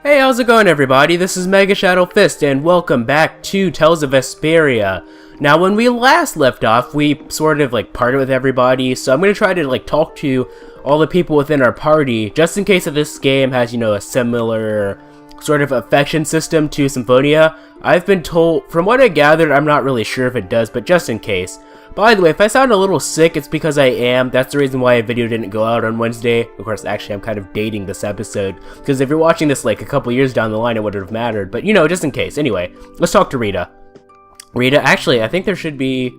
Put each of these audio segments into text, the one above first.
Hey, how's it going everybody? This is MegaShadowFist and welcome back to Tales of Vesperia. Now when we last left off, we sort of parted with everybody, so I'm going to try to talk to all the people within our party, just in case that this game has, a similar sort of affection system to Symphonia. I've been told, from what I gathered, I'm not really sure if it does, but just in case. By the way, if I sound a little sick, it's because I am. That's the reason why a video didn't go out on Wednesday. Of course, actually, I'm kind of dating this episode, because if you're watching this a couple years down the line, it wouldn't have mattered. But, just in case. Anyway, let's talk to Rita. Rita, actually, I think there should be...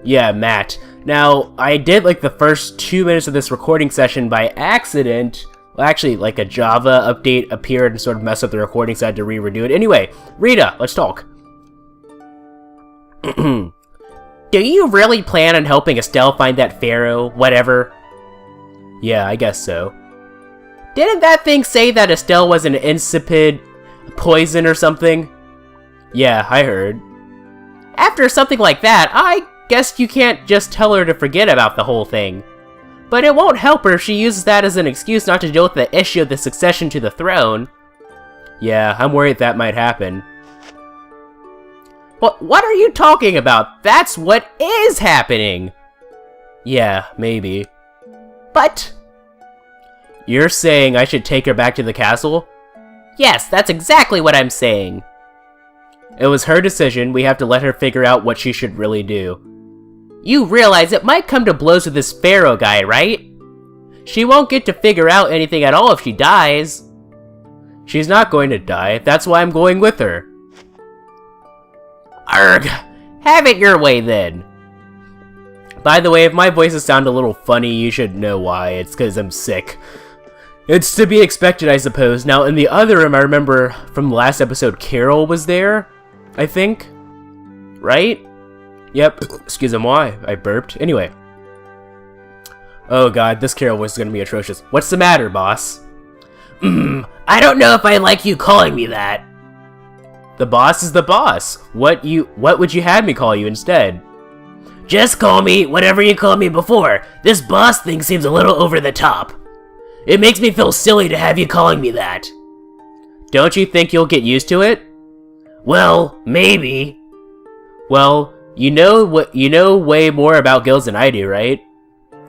Yeah, Matt. Now, I did, the first 2 minutes of this recording session by accident. Well, actually, a Java update appeared and sort of messed up the recording, so I had to redo it. Anyway, Rita, let's talk. Do you really plan on helping Estelle find that pharaoh, whatever? Yeah, I guess so. Didn't that thing say that Estelle was an insipid poison or something? Yeah, I heard. After something like that, I guess you can't just tell her to forget about the whole thing. But it won't help her if she uses that as an excuse not to deal with the issue of the succession to the throne. Yeah, I'm worried that might happen. What are you talking about? That's what is happening! Yeah, maybe. But... You're saying I should take her back to the castle? Yes, that's exactly what I'm saying. It was her decision, we have to let her figure out what she should really do. You realize it might come to blows with this pharaoh guy, right? She won't get to figure out anything at all if she dies. She's not going to die, that's why I'm going with her. Arrgh! Have it your way then. By the way, if my voices sound a little funny, you should know why. It's because I'm sick. It's to be expected, I suppose. Now, in the other room, I remember from the last episode, Carol was there, I think? Right? Yep. Excusez-moi, I burped. Anyway. Oh god, this Carol voice is gonna be atrocious. What's the matter, boss? I don't know if I like you calling me that. The boss is the boss. What would you have me call you instead? Just call me whatever you called me before. This boss thing seems a little over the top. It makes me feel silly to have you calling me that. Don't you think you'll get used to it? Well, maybe. Well, you know way more about guilds than I do, right?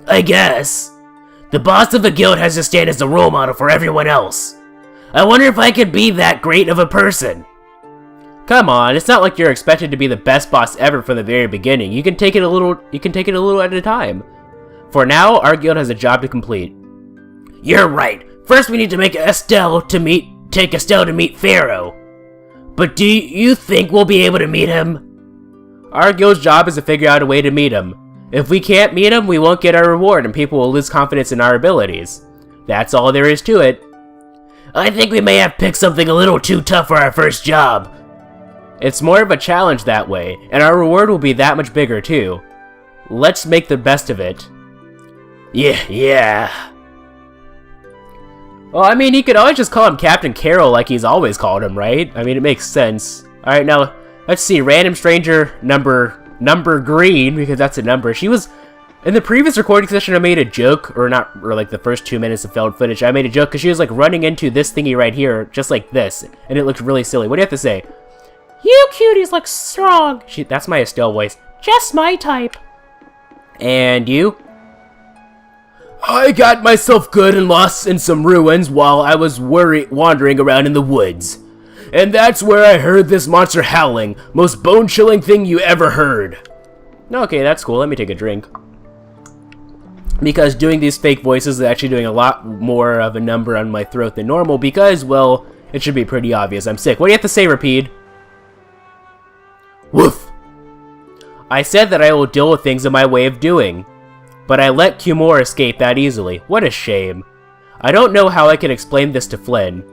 I guess. The boss of a guild has to stand as a role model for everyone else. I wonder if I could be that great of a person. Come on, it's not like you're expected to be the best boss ever from the very beginning. You can take it a little at a time. For now, our guild has a job to complete. You're right. First we need to take Estelle to meet Pharaoh. But do you think we'll be able to meet him? Our guild's job is to figure out a way to meet him. If we can't meet him, we won't get our reward and people will lose confidence in our abilities. That's all there is to it. I think we may have picked something a little too tough for our first job. It's more of a challenge that way, and our reward will be that much bigger too. Let's make the best of it. Yeah. Well, I mean, he could always just call him Captain Carroll like he's always called him, right? I mean, it makes sense. Alright, now, let's see, random stranger number green, because that's a number. She was, in the previous recording session, I made a joke, or the first 2 minutes of failed footage, I made a joke because she was running into this thingy right here, just like this, and it looked really silly. What do you have to say? You cuties look strong. That's my Estelle voice. Just my type. And you? I got myself good and lost in some ruins while I was wandering around in the woods. And that's where I heard this monster howling. Most bone-chilling thing you ever heard. Okay, that's cool. Let me take a drink. Because doing these fake voices is actually doing a lot more of a number on my throat than normal because, well, it should be pretty obvious. I'm sick. What do you have to say, Rapide? Woof! I said that I will deal with things in my way of doing. But I let Cumore escape that easily. What a shame. I don't know how I can explain this to Flynn.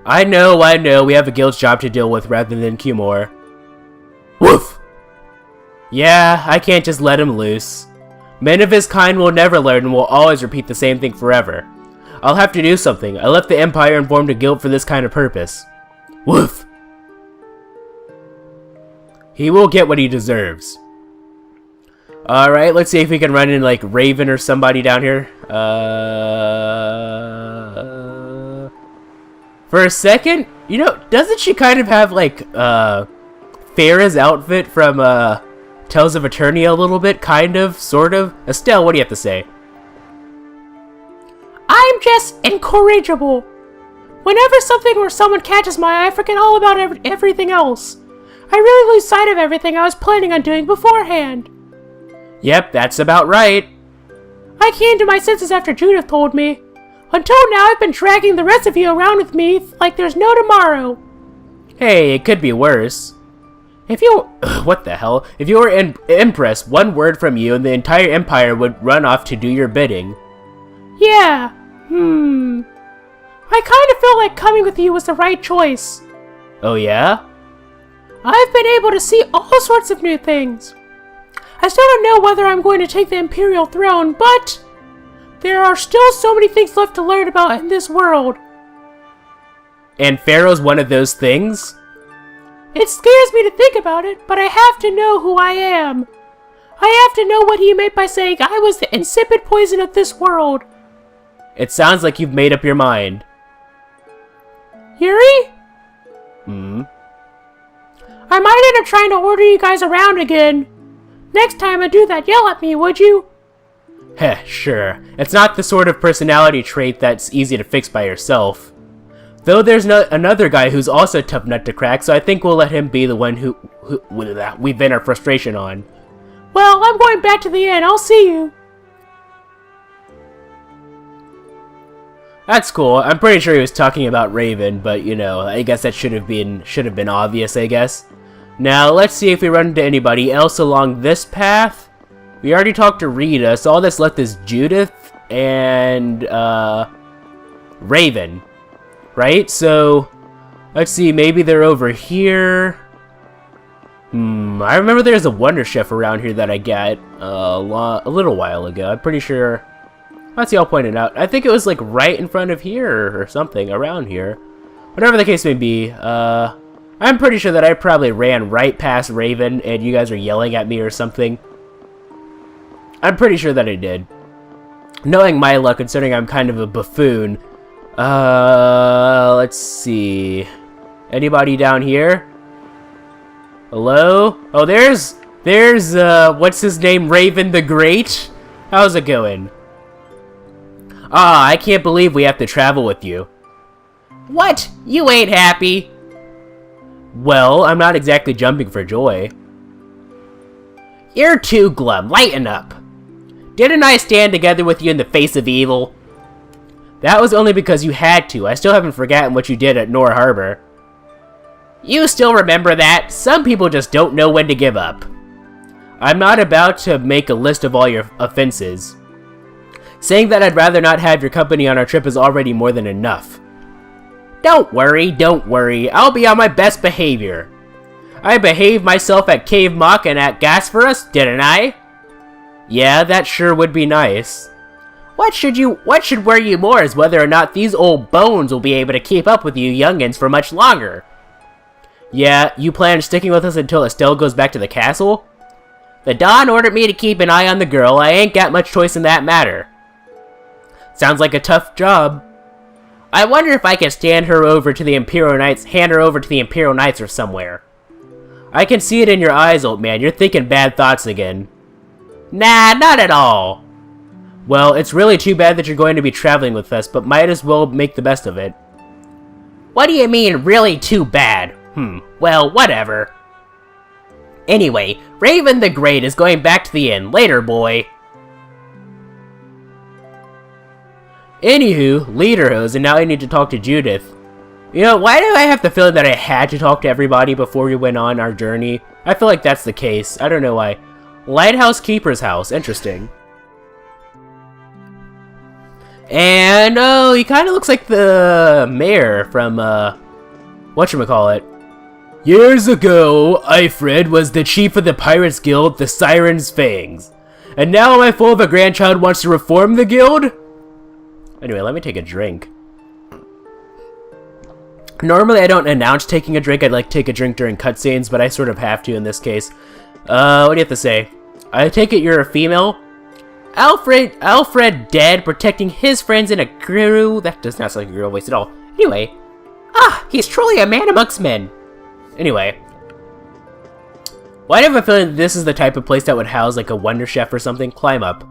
I know, we have a guild's job to deal with rather than Cumore. Woof! Yeah, I can't just let him loose. Men of his kind will never learn and will always repeat the same thing forever. I'll have to do something. I left the Empire and formed a guild for this kind of purpose. Woof! He will get what he deserves. Alright, let's see if we can run in Raven or somebody down here. For a second, you know, doesn't she kind of have, like, Farah's outfit from, Tales of Eternia a little bit? Kind of? Sort of? Estelle, what do you have to say? I'm just incorrigible. Whenever something or someone catches my eye, I forget all about everything else. I really lose sight of everything I was planning on doing beforehand. Yep, that's about right. I came to my senses after Judith told me. Until now, I've been dragging the rest of you around with me like there's no tomorrow. Hey, it could be worse. If you... what the hell? If you were in Empress, one word from you and the entire Empire would run off to do your bidding. Yeah. I kind of feel like coming with you was the right choice. Oh yeah? I've been able to see all sorts of new things. I still don't know whether I'm going to take the Imperial throne, but there are still so many things left to learn about in this world. And Pharaoh's one of those things? It scares me to think about it, but I have to know who I am. I have to know what he meant by saying I was the insipid poison of this world. It sounds like you've made up your mind. Yuri? I might end up trying to order you guys around again. Next time I do that, yell at me, would you? Heh, sure. It's not the sort of personality trait that's easy to fix by yourself. Though there's another guy who's also a tough nut to crack, so I think we'll let him be the one who we vent our frustration on. Well, I'm going back to the inn. I'll see you. That's cool. I'm pretty sure he was talking about Raven, but you know, I guess that should have been obvious, I guess. Now, let's see if we run into anybody else along this path. We already talked to Rita, so all that's left is Judith and Raven. Right? So, let's see, maybe they're over here. I remember there's a Wonder Chef around here that I got a little while ago. I'm pretty sure. Let's see, I'll point it out. I think it was like right in front of here or something, around here. Whatever the case may be, I'm pretty sure that I probably ran right past Raven and you guys are yelling at me or something. I'm pretty sure that I did. Knowing my luck, considering I'm kind of a buffoon. Let's see. Anybody down here? Hello? Oh, there's, what's his name? Raven the Great? How's it going? Ah, I can't believe we have to travel with you. What? You ain't happy? Well, I'm not exactly jumping for joy. You're too glum. Lighten up. Didn't I stand together with you in the face of evil? That was only because you had to. I still haven't forgotten what you did at Nor Harbor. You still remember that? Some people just don't know when to give up. I'm not about to make a list of all your offenses. Saying that I'd rather not have your company on our trip is already more than enough. Don't worry. I'll be on my best behavior. I behaved myself at Cave Mock and at Gasphorus, didn't I? Yeah, that sure would be nice. What should worry you more is whether or not these old bones will be able to keep up with you youngins for much longer. Yeah, you plan on sticking with us until Estelle goes back to the castle? The Don ordered me to keep an eye on the girl. I ain't got much choice in that matter. Sounds like a tough job. I wonder if I can hand her over to the Imperial Knights or somewhere. I can see it in your eyes, old man. You're thinking bad thoughts again. Nah, not at all. Well, it's really too bad that you're going to be traveling with us, but might as well make the best of it. What do you mean, really too bad? Well, whatever. Anyway, Raven the Great is going back to the inn. Later, boy. Anywho, Lederhosen, and now I need to talk to Judith. You know, why do I have the feeling that I had to talk to everybody before we went on our journey? I feel like that's the case. I don't know why. Lighthouse Keeper's house. Interesting. And, oh, he kind of looks like the mayor from, whatchamacallit. Years ago, Ifred was the chief of the Pirates Guild, the Siren's Fangs. And now my fool of a grandchild wants to reform the guild? Anyway, let me take a drink. Normally I don't announce taking a drink, I'd like to take a drink during cutscenes, but I sort of have to in this case. What do you have to say? I take it you're a female? Alfred dead, protecting his friends in a crew. That does not sound like a girl voice at all. Anyway, Ah, he's truly a man amongst men. Anyway. Why do I have a feeling this is the type of place that would house like a Wonder Chef or something? Climb up.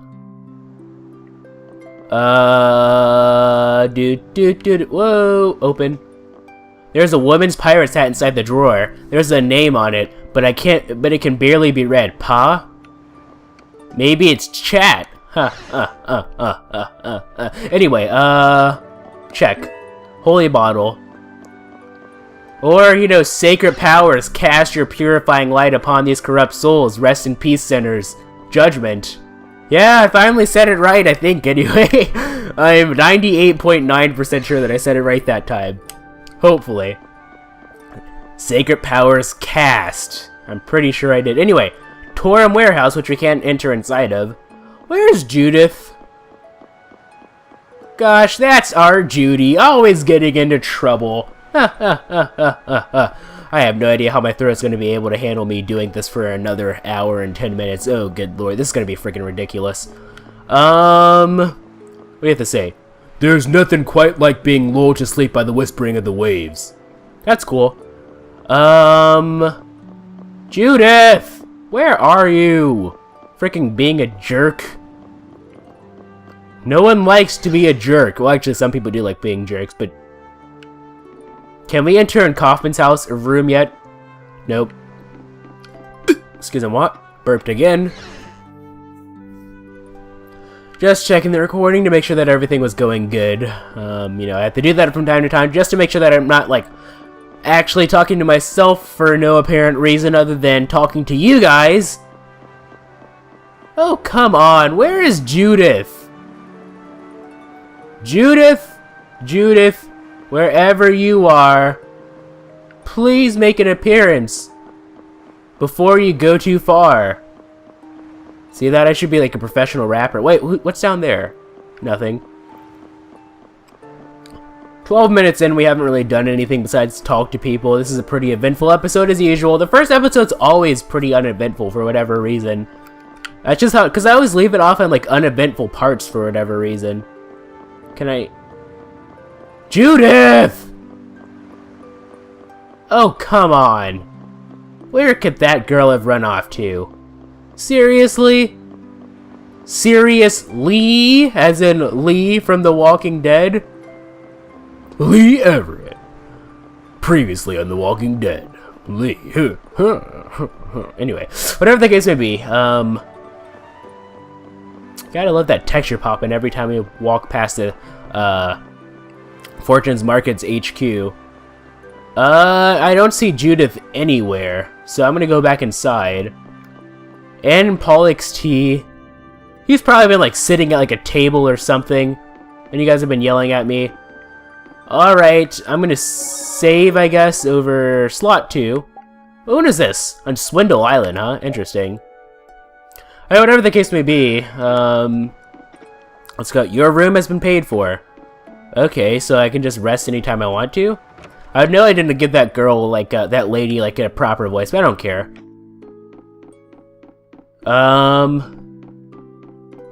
Whoa, open. There's a woman's pirate's hat inside the drawer. There's a name on it, but it can barely be read. Pa? Maybe it's chat. Anyway, check. Holy bottle. Or, you know, sacred powers, cast your purifying light upon these corrupt souls. Rest in peace, sinners. Judgment. Yeah, I finally said it right, I think, anyway. I'm 98.9% sure that I said it right that time. Hopefully. Sacred powers cast. I'm pretty sure I did. Anyway, Torum Warehouse, which we can't enter inside of. Where's Judith? Gosh, that's our Judy, always getting into trouble. I have no idea how my throat's going to be able to handle me doing this for another hour and 10 minutes. Oh, good lord, this is going to be freaking ridiculous. What do you have to say? There's nothing quite like being lulled to sleep by the whispering of the waves. That's cool. Judith! Where are you? Freaking being a jerk. No one likes to be a jerk. Well, actually, some people do like being jerks, but... Can we enter in Kaufman's house or room yet? Nope. Excuse me, what? Burped again. Just checking the recording to make sure that everything was going good. You know, I have to do that from time to time just to make sure that I'm not, like, actually talking to myself for no apparent reason other than talking to you guys. Oh, come on. Where is Judith? Judith? Judith? Wherever you are, please make an appearance before you go too far. See that? I should be like a professional rapper. Wait, what's down there? Nothing. 12 minutes in, we haven't really done anything besides talk to people. This is a pretty eventful episode as usual. The first episode's always pretty uneventful for whatever reason. That's just how, because I always leave it off on like uneventful parts for whatever reason. Can I... Judith! Oh, come on. Where could that girl have run off to? Seriously? Seriously? As in Lee from The Walking Dead? Lee Everett. Previously on The Walking Dead. Lee. Anyway, whatever the case may be, gotta love that texture popping every time we walk past the, Fortune's Market's HQ. I don't see Judith anywhere, so I'm gonna go back inside. And Pollock's tea. He's probably been like sitting at like a table or something, and you guys have been yelling at me. Alright, I'm gonna save, I guess, over slot 2. What is this? On Swindle Island, huh? Interesting. Alright, whatever the case may be, let's go. Your room has been paid for. Okay, so I can just rest anytime I want to? I know I didn't give that girl, like, that lady, like, a proper voice, but I don't care.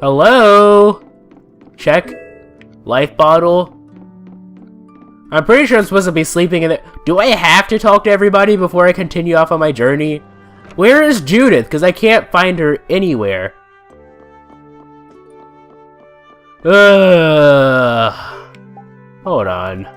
Hello? Check. Life bottle. I'm pretty sure I'm supposed to be sleeping in it. Do I have to talk to everybody before I continue off on my journey? Where is Judith? Because I can't find her anywhere. Hold on.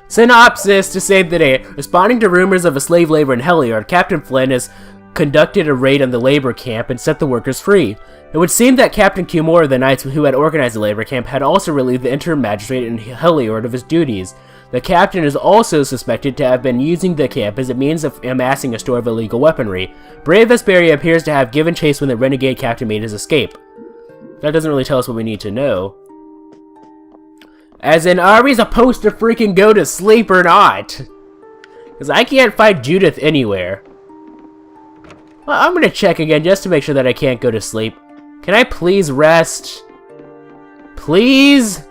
Synopsis to save the day. Responding to rumors of a slave labor in Heliard, Captain Flynn has conducted a raid on the labor camp and set the workers free. It would seem that Captain Cumore, the knights who had organized the labor camp, had also relieved the interim magistrate in Heliard of his duties. The captain is also suspected to have been using the camp as a means of amassing a store of illegal weaponry. Brave Vesperia appears to have given chase when the renegade captain made his escape. That doesn't really tell us what we need to know. As in, are we supposed to freaking go to sleep or not? Because I can't find Judith anywhere. Well, I'm gonna check again just to make sure that I can't go to sleep. Can I please rest? Please?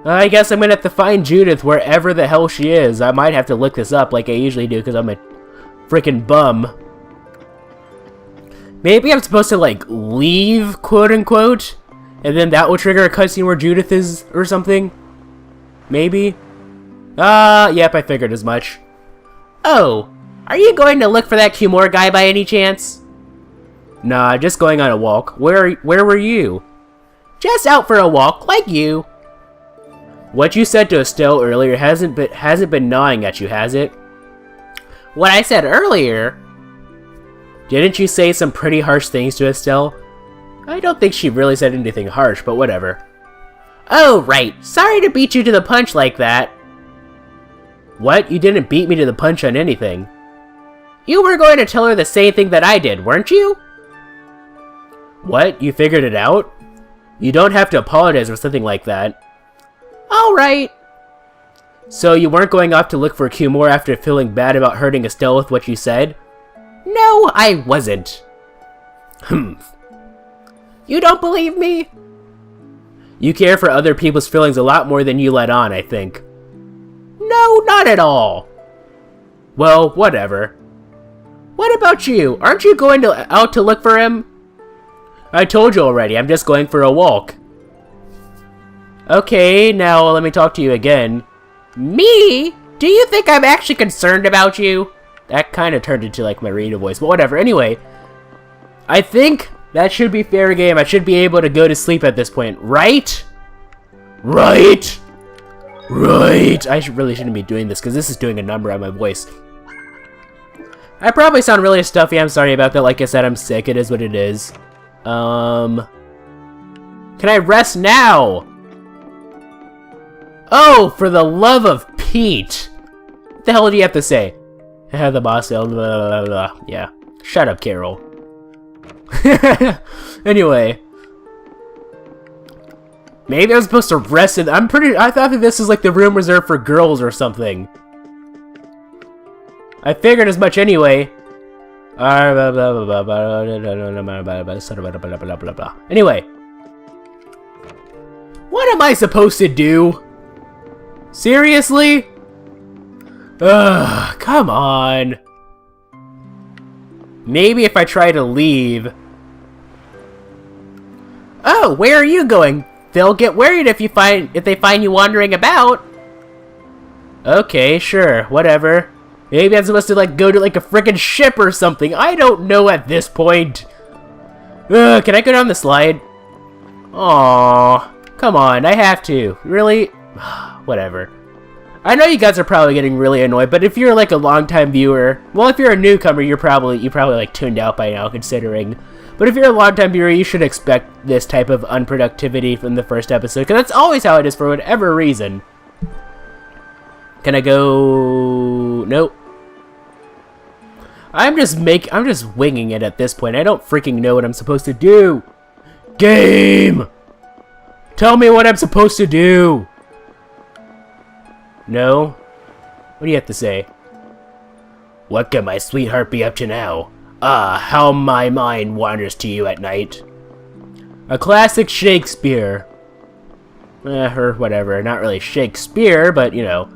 I guess I'm gonna have to find Judith wherever the hell she is. I might have to look this up like I usually do because I'm a freaking bum. Maybe I'm supposed to, like, leave, quote-unquote, and then that will trigger a cutscene where Judith is, or something. Maybe? Yep, I figured as much. Oh, are you going to look for that Cumore guy by any chance? Nah, just going on a walk. Where were you? Just out for a walk, like you. What you said to Estelle earlier hasn't been gnawing at you, has it? What I said earlier? Didn't you say some pretty harsh things to Estelle? I don't think she really said anything harsh, but whatever. Oh, right. Sorry to beat you to the punch like that. What? You didn't beat me to the punch on anything. You were going to tell her the same thing that I did, weren't you? What? You figured it out? You don't have to apologize for something like that. Alright. So you weren't going off to look for Cumore after feeling bad about hurting Estelle with what you said? No, I wasn't. You don't believe me? You care for other people's feelings a lot more than you let on, I think. No, not at all. Well, whatever. What about you? Aren't you going out to look for him? I told you already, I'm just going for a walk. Okay, now let me talk to you again. Me? Do you think I'm actually concerned about you? That kind of turned into like my radio voice, but whatever. Anyway, I think that should be fair game. I should be able to go to sleep at this point, right? Right? Right. I really shouldn't be doing this because this is doing a number on my voice. I probably sound really stuffy. I'm sorry about that. Like I said, I'm sick. It is what it is. Can I rest now? Oh, for the love of Pete. What the hell do you have to say? The boss, blah, blah, blah. Yeah. Shut up, Carol. Anyway. Maybe I'm supposed to rest in... I thought that this is like the room reserved for girls or something. I figured as much anyway. Anyway. What am I supposed to do? Seriously? Ugh, come on. Maybe if I try to leave... Oh, where are you going? They'll get worried if they find you wandering about. Okay, sure, whatever. Maybe I'm supposed to like go to like a frickin' ship or something. I don't know at this point. Can I go down the slide? Aww, come on, I have to. Really? Whatever. I know you guys are probably getting really annoyed, but if you're like a longtime viewer, well, if you're a newcomer, you probably like tuned out by now, considering. But if you're a longtime viewer, you should expect this type of unproductivity from the first episode, because that's always how it is for whatever reason. Can I go? Nope. I'm just winging it at this point. I don't freaking know what I'm supposed to do. Game! Tell me what I'm supposed to do. No? What do you have to say? What can my sweetheart be up to now? Ah, how my mind wanders to you at night. A classic Shakespeare. Or whatever. Not really Shakespeare, but, you know.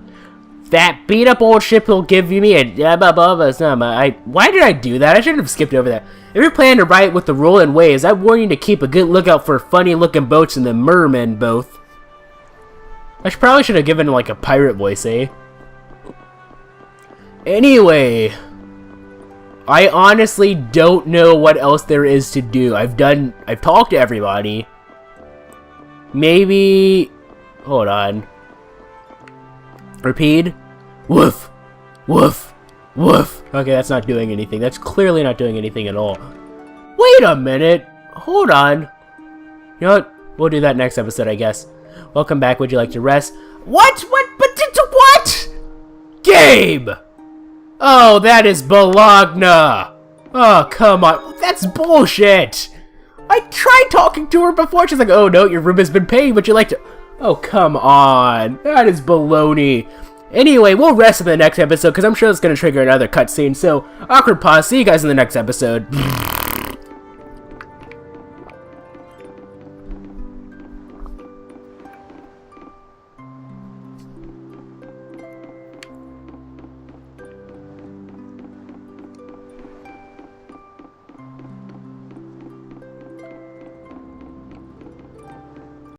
That beat-up old ship will give you me a... Why did I do that? I shouldn't have skipped over that. If you're planning to ride with the rolling waves, I warn you to keep a good lookout for funny-looking boats in the mermen both. I probably should have given like a pirate voice, eh? Anyway, I honestly don't know what else there is to do. I've talked to everybody. Maybe, hold on. Repeat. Woof, woof, woof. Okay, that's not doing anything. That's clearly not doing anything at all. Wait a minute. Hold on. You know what? We'll do that next episode, I guess. Welcome back. Would you like to rest? What? What? Game! Oh, that is Bologna! Oh, come on. That's bullshit! I tried talking to her before. She's like, oh no, your room has been paid. Would you like to... Oh, come on. That is baloney. Anyway, we'll rest in the next episode because I'm sure it's going to trigger another cutscene. So, awkward pause. See you guys in the next episode.